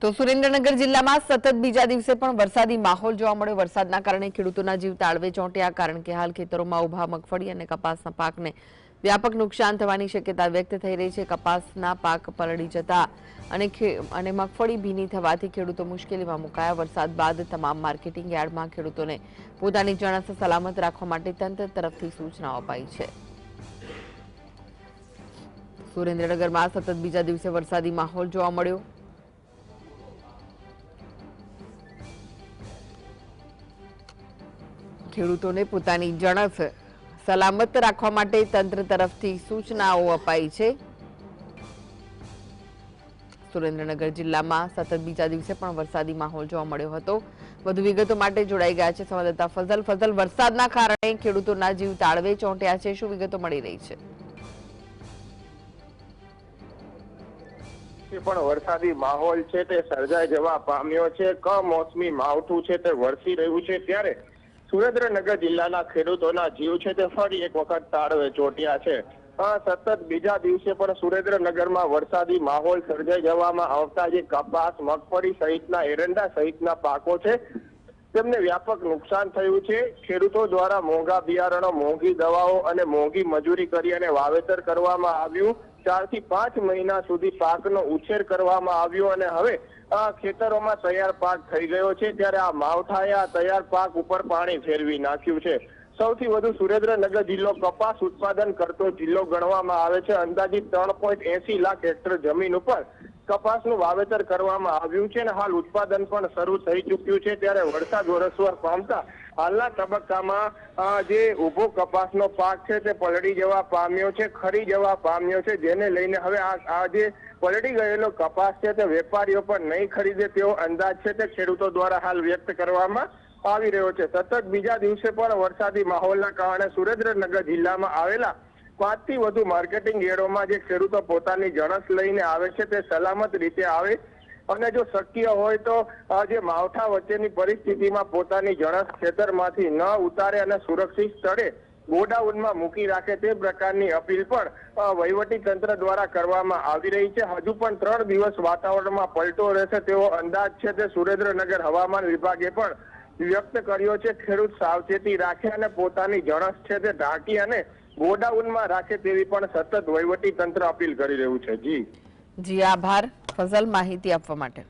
તો સુરેન્દ્રનગર જિલ્લામાં સતત બીજા દિવસે પણ વરસાદી માહોલ જોવા મળ્યો। વરસાદના કારણે ખેડૂતોના જીવ તાળવે ચોંટ્યા, કારણ કે હાલ ખેતરોમાં ઉભા મગફળી અને કપાસના પાકને વ્યાપક નુકસાન થવાની શક્યતા વ્યક્ત થઈ રહી છે। કપાસના પાક પલળી જતા અને મગફળી ભીની થવાથી ખેડૂતો મુશ્કેલીમાં મુકાયા। વરસાદ બાદ તમામ માર્કેટિંગ યાર્ડમાં ખેડૂતોને પોતાની જણસ સલામત રાખવા માટે તંત્ર તરફથી સૂચનાઓ અપાઈ છે। સુરેન્દ્રનગરમાં સતત બીજા દિવસે વરસાદી માહોલ જોવા મળ્યો। ખેડૂતોને પોતાની જણસ સલામત રાખવા માટે તંત્ર તરફથી સૂચનાઓ અપાઈ છે। સુરેન્દ્રનગર જિલ્લામાં સતત બીજા દિવસે પણ વરસાદી માહોલ જોવા મળ્યો હતો। વધુ વિગતો માટે જોડાઈ ગયા છે સંવાદદાતા ફઝલ। ફઝલ, વરસાદના કારણે ખેડૂતોના જીવ તાળવે ચોંટ્યા છે, શું વિગતો મળી રહી છે? પણ વરસાદી માહોલ છે તે સર્જાઈ જવા પામ્યો છે। કમોસમી માવઠું છે તે વરસી રહ્યું છે, ત્યારે સુરેન્દ્રનગર જિલ્લાના ખેડૂતોના જીવ છે તે ફરી એક વખત તાળવે ચોંટ્યા છે। સતત બીજા દિવસે પણ સુરેન્દ્રનગરમાં વરસાદી માહોલ સર્જાઈ જવામાં આવતા જે કપાસ, મગફળી સહિતના એરંડા સહિતના પાકો છે તેમને વ્યાપક નુકસાન થયું છે। ખેડૂતો દ્વારા મોંઘા બિયારણો, મોંઘી દવાઓ અને મોંઘી મજૂરી કરી અને વાવેતર કરવામાં આવ્યું। 4 થી 5 મહિના સુધી પાકનો ઉછેર કરવામાં આવ્યો અને હવે ખેતરોમાં તૈયાર પાક થઈ ગયો છે, ત્યારે આ માવઠાએ આ તૈયાર પાક ઉપર પાણી ફેરવી નાખ્યું છે। સૌથી વધુ સુરેન્દ્રનગર જિલ્લો કપાસ ઉત્પાદન કરતો જિલ્લો ગણવામાં આવે છે। અંદાજિત 3.80 લાખ હેક્ટર જમીન ઉપર કપાસનું વાવેતર કરવામાં આવ્યું છે અને હાલ ઉત્પાદન પણ શરૂ થઈ ચૂક્યું છે, ત્યારે વરસાદ વરસવા પામતા હાલના તબક્કામાં જે ઉભો કપાસનો પાક છે તે પલળી જવા પામ્યો છે, ખરી જવા પામ્યો છે, જેને લઈને હવે આ જે પલળી ગયેલો કપાસ છે તે વેપારીઓ પણ નહીં ખરીદે તેવો અંદાજ છે તે ખેડૂતો દ્વારા હાલ વ્યક્ત કરવામાં આવી રહ્યો છે। સતત બીજા દિવસે પણ વરસાદી માહોલના કારણે સુરેન્દ્રનગર જિલ્લામાં આવેલા 5 થી વધુ માર્કેટિંગ યાર્ડોમાં જે ખેડૂતો પોતાની જણસ લઈને આવે છે તે સલામત રીતે આવે અને જો શક્ય હોય તો જે માવઠા વચ્ચેની પરિસ્થિતિમાં પોતાની જણસ ખેતરમાંથી ન ઉતારે અને સુરક્ષિત સ્થળે ગોડાઉનમાં મૂકી રાખે તે પ્રકારની અપીલ પણ વહીવટી તંત્ર દ્વારા કરવામાં આવી રહી છે। હજુ પણ 3 દિવસ વાતાવરણમાં પલટો રહેશે તેવો અંદાજ છે તે સુરેન્દ્રનગર હવામાન વિભાગે પણ વ્યક્ત કર્યો છે। ખેડૂત સાવચેતી રાખે અને પોતાની જણસ છે તે ઢાંકી અને ગોડાઉનમાં રાખે તેવી પણ સતત વહીવટી તંત્ર અપીલ કરી રહ્યું છે। જી આભાર ફઝલ, માહિતી આપવા માટે।